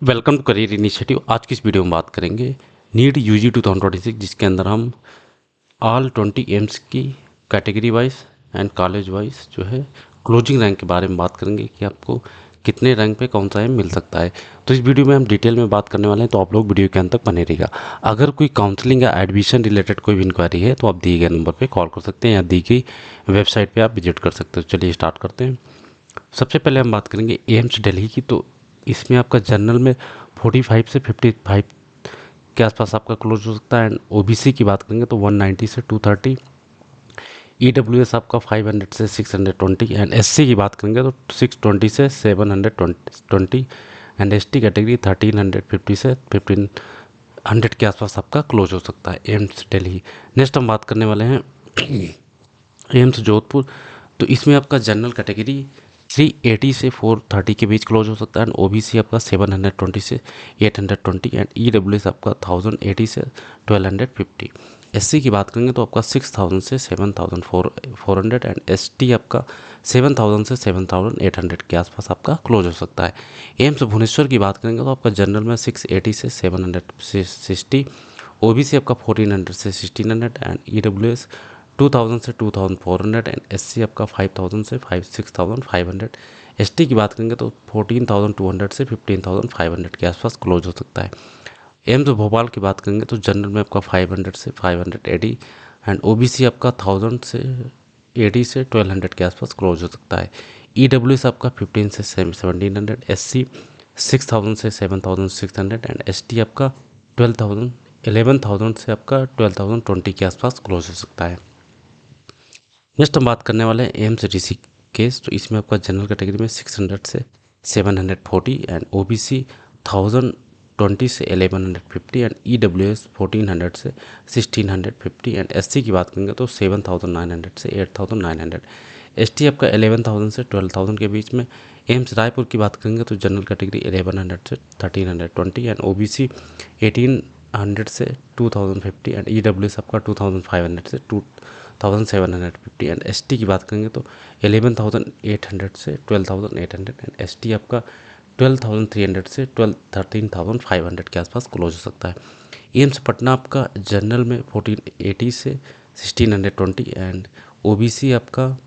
Welcome to career initiative. आज की इस वीडियो में बात करेंगे नीट यूजी 2026, जिसके अंदर हम ऑल 20 एम्स की category wise and college wise जो है क्लोजिंग रैंक के बारे में बात करेंगे कि आपको कितने रैंक पे कौन सा एम मिल सकता है। तो इस वीडियो में हम डिटेल में बात करने वाले हैं, तो आप लोग वीडियो के अंत तक बने रहिएगा। अगर कोई काउंसलिंग या एडमिशन रिलेटेड कोई भी इंक्वायरी है तो आप दिए गए नंबर पर कॉल कर सकते हैं या दी गई वेबसाइट पर आप विजिट कर सकते हो। चलिए स्टार्ट करते हैं। सबसे पहले हम बात करेंगे एम्स दिल्ली की। तो इसमें आपका जनरल में 45 से 55 के आसपास आपका क्लोज हो सकता है। एंड ओबीसी की बात करेंगे तो 190 से 230, ईडब्ल्यूएस आपका 500 से 620, एंड एससी की बात करेंगे तो 620 से 720, एंड एसटी कैटेगरी 1350 से 1500 के आसपास आपका क्लोज हो सकता है एम्स दिल्ली। नेक्स्ट हम बात करने वाले हैं एम्स जोधपुर। तो इसमें आपका जनरल कैटेगरी 380 से 430 के बीच क्लोज हो सकता है। एंड ओबीसी आपका 720 से 820, एंड ईडब्ल्यूएस आपका 1080 से 1250। एससी की बात करेंगे तो आपका 6000 से 7400, एंड एसटी आपका 7000 से 7800 के आसपास आपका क्लोज हो सकता है। एम्स भुवनेश्वर की बात करेंगे तो आपका जनरल में 680 से 760, ओबीसी आपका 1400 से 1600, एंड ईडब्ल्यूएस 2000 से 2400, एंड एससी आपका 5000 से 6500। एसटी की बात करेंगे तो 14200 से 15500 के आसपास क्लोज हो सकता है। एम्स भोपाल की बात करेंगे तो जनरल में आपका 500 से 580, एंड ओबीसी आपका 1000 से 80 से 1200 के आसपास क्लोज हो सकता है। ईडब्ल्यूएस आपका 15 से 1700, एससी 6000 से 7600, एंड एसटी आपका 11,000 से आपका 12,020 के आसपास क्लोज हो सकता है। नेक्स्ट हम बात करने वाले हैं एम्स ऋषिकेश। तो इसमें आपका जनरल कैटेगरी में 600 से 740, एंड ओबीसी 1020 से 1150, एंड ईडब्ल्यूएस 1400 से 1650, एंड एससी की बात करेंगे तो 7900 से 8900। एसटी आपका 11,000 से 12,000 के बीच में। एम्स रायपुर की बात करेंगे तो जनरल कैटेगरी 1100 से 1320, एंड ओबीसी 1800 से 2050, एंड ईडब्ल्यूएस आपका 2500 से 2750, एंड एसटी की बात करेंगे तो 11,800 से 12,800, एंड एसटी आपका 12,300 से 13,500 के आसपास क्लोज हो सकता है। एम्स पटना आपका जनरल में 1480 से 1620, एंड ओबीसी आपका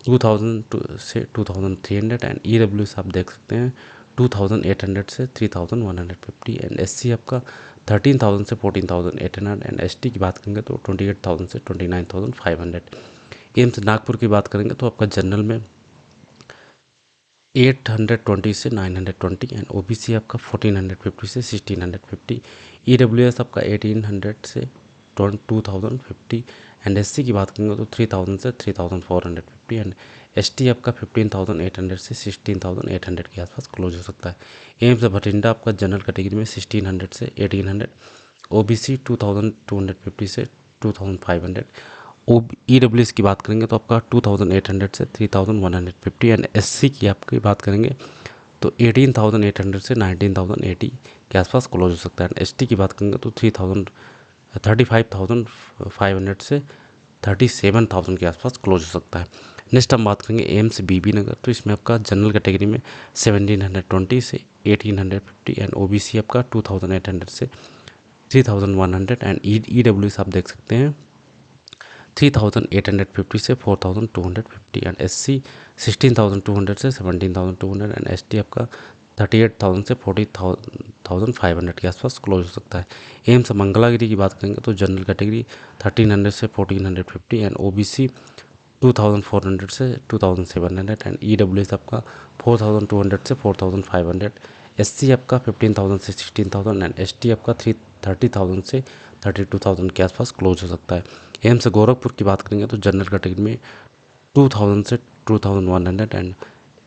2000 से 2300, एंड ईडब्ल्यूएस आप देख सकते हैं 2800 से 3150, एंड एससी आपका 13,000 से 14,800, एंड एसटी की बात करेंगे तो 28,000 से 29,500। एम्स नागपुर की बात करेंगे तो आपका जनरल में 820 से 920, एंड ओबीसी आपका 1450 से 1650, ईडब्ल्यूएस आपका 1800 से 2050, एंड एससी की बात करेंगे तो 3000 से 3450, एंड एसटी आपका 15,800 से 16,800 के आसपास क्लोज हो सकता है। एम्स भटिंडा आपका जनरल कैटेगरी में 1600 से 1800, ओबीसी 2250 से 2500, ओ ईडब्ल्यूएस की बात करेंगे तो आपका 2800 से 3150, एंड एससी की आपकी बात करेंगे तो 18,800 से 19,080 के आसपास क्लोज हो सकता है। एंड एसटी की बात करेंगे तो 35,500 से 37,000 के आसपास क्लोज हो सकता है। नेक्स्ट हम बात करेंगे एम्स बीबी नगर। तो इसमें आपका जनरल कैटेगरी में 1720 से 1850, एंड ओबीसी आपका 2800 से 3100, एंड ईडब्ल्यूएस आप देख सकते हैं 3,850 से 4,250, एंड एससी 16,200 से 17,200, एंड एसटी आपका 38,000 से 40,500 के आसपास क्लोज हो सकता है। एम्स मंगलागिरी की बात करेंगे तो जनरल कैटेगरी 1300 से 1450, एंड ओबीसी 2,400 से 2,700, एंड ईडब्ल्यूएस आपका 4,200 से 4,500, एससी आपका 15,000 से 16,000, एंड एसटी आपका 30,000 से 32,000 के आसपास क्लोज हो सकता है। एम्स गोरखपुर की बात करेंगे तो जनरल कैटेगरी में 2,000 से 2,100, एंड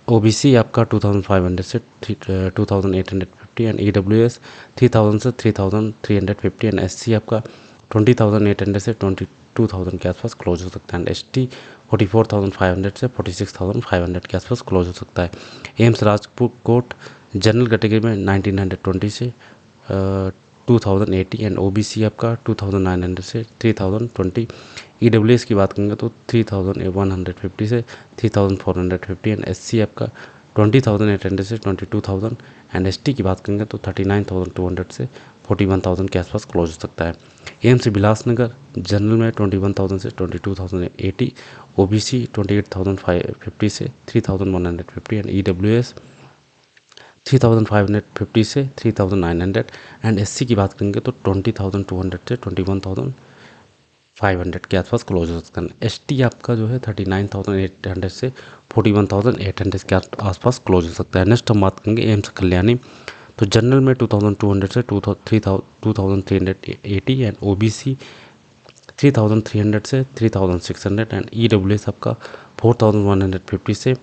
ओबीसी आपका 2,500 से 2,850, एंड ईडब्ल्यूएस 3,000 से 3,350, एंड एससी आपका 20,800 से 22,000 के आसपास क्लोज हो सकता है। एंड एसटी 44,500 से 46,500 के आसपास क्लोज हो सकता है। एम्स राजकोट जनरल कैटेगरी में 1,920 से 2,080, एंड ओबीसी आपका 2,900 से 3,020, ईडब्ल्यूएस की बात करेंगे तो 3,150 से 3,450, एंड एससी आपका 20,800 से 22,000। एंड एसटी की बात करेंगे तो 39,200 से 41,000 के आसपास क्लोज हो सकता है। एम्स बिलासनगर जनरल में 21,000 से 22,080, ओबीसी 28,550 से 3,150 एंड ईडब्ल्यूएस 3,550 से 3,900। एंड एससी की बात करेंगे तो 20,200 से 21,500 के आसपास क्लोज हो सकता है। एसटी आपका जो है 39,800 से 41,800 के आसपास क्लोज हो सकता है। नेक्स्ट हम बात करेंगे एम्स कल्याणी, तो जनरल में 2,200 से 2,380 एंड ओबीसी 3,300 से 3,600 एंड ईडब्ल्यूएस आपका 4,150 से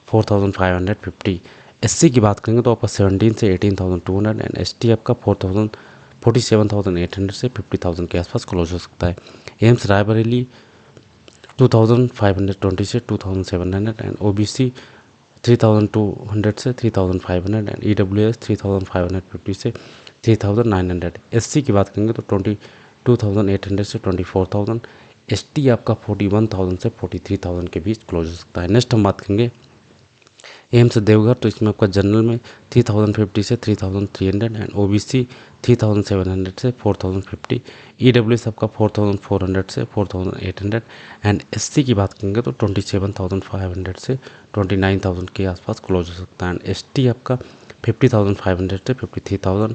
4,550। एससी की बात करेंगे तो आपका 17 से 18,200 एंड एसटी आपका 47,800 से 50,000 के आसपास क्लोज हो सकता है। एम्स रायबरेली 2,520 से 2,700 एंड ओबीसी 3,200 से 3,500 एंड ईडब्ल्यूएस 3,550 से 3,900। एससी की बात करेंगे तो 22,800 से 24,000। एसटी आपका 41,000 से 43,000 के बीच क्लोज हो सकता है। नेक्स्ट हम बात करेंगे एम्स देवघर, तो इसमें आपका जनरल में 3,050 से 3,300 एंड ओबीसी 3,700 से 4,050, ईडब्ल्यूएस आपका 4,400 से 4,800 एंड एससी की बात करेंगे तो 27,500 से 29,000 के आसपास क्लोज हो सकता है। एंड एसटी आपका 50,500 से 53,000।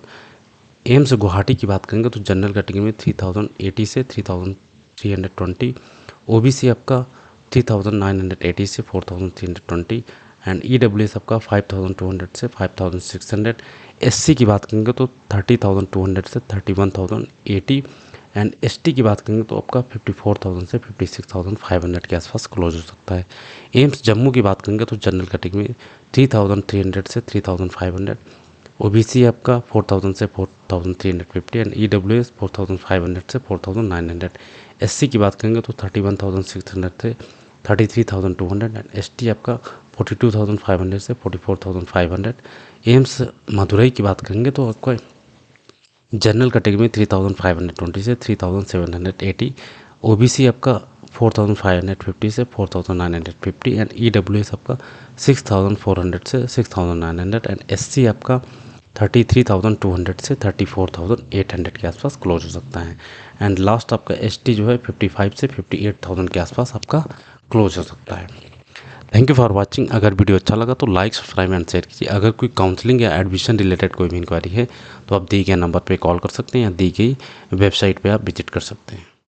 एम्स गुवाहाटी की बात करेंगे तो जनरल कैटेगरी में 3,080 से 3,320, ओबीसी आपका 3,980 से 4,320 एंड ईडब्ल्यूएस आपका 5,200 से 5,600। एससी की बात करेंगे तो 30,200 से 31,080 एंड एसटी की बात करेंगे तो आपका 54,000 से 56,500 के आसपास क्लोज हो सकता है। एम्स जम्मू की बात करेंगे तो जनरल कैटेगरी में 3,300 से 3,500, ओबीसी आपका 4,000 से 4,350 एंड ईडब्ल्यूएस 4,500 से 4,900। एससी की बात करेंगे तो 31,600 से 33,200 एंड एसटी आपका 42,500 से 44,500। एम्स मदुरई की बात करेंगे तो आपको जनरल कैटेगरी में 3,520 से 3,780, ओबीसी आपका 4,550 से 4,950 एंड ईडब्ल्यूएस आपका 6,400 से 6,900 एंड एससी आपका 33,200 से 34,800 के आसपास क्लोज हो सकता है। एंड लास्ट आपका एसटी जो है 55 से 58,000 के आसपास आपका क्लोज हो सकता है। Thank you for watching. अगर वीडियो अच्छा लगा तो लाइक, सब्सक्राइब एंड शेयर कीजिए। अगर कोई काउंसलिंग या एडमिशन रिलेटेड कोई भी इंक्वायरी है तो आप दिए गए नंबर पे कॉल कर सकते हैं या दी गई वेबसाइट पे आप विजिट कर सकते हैं।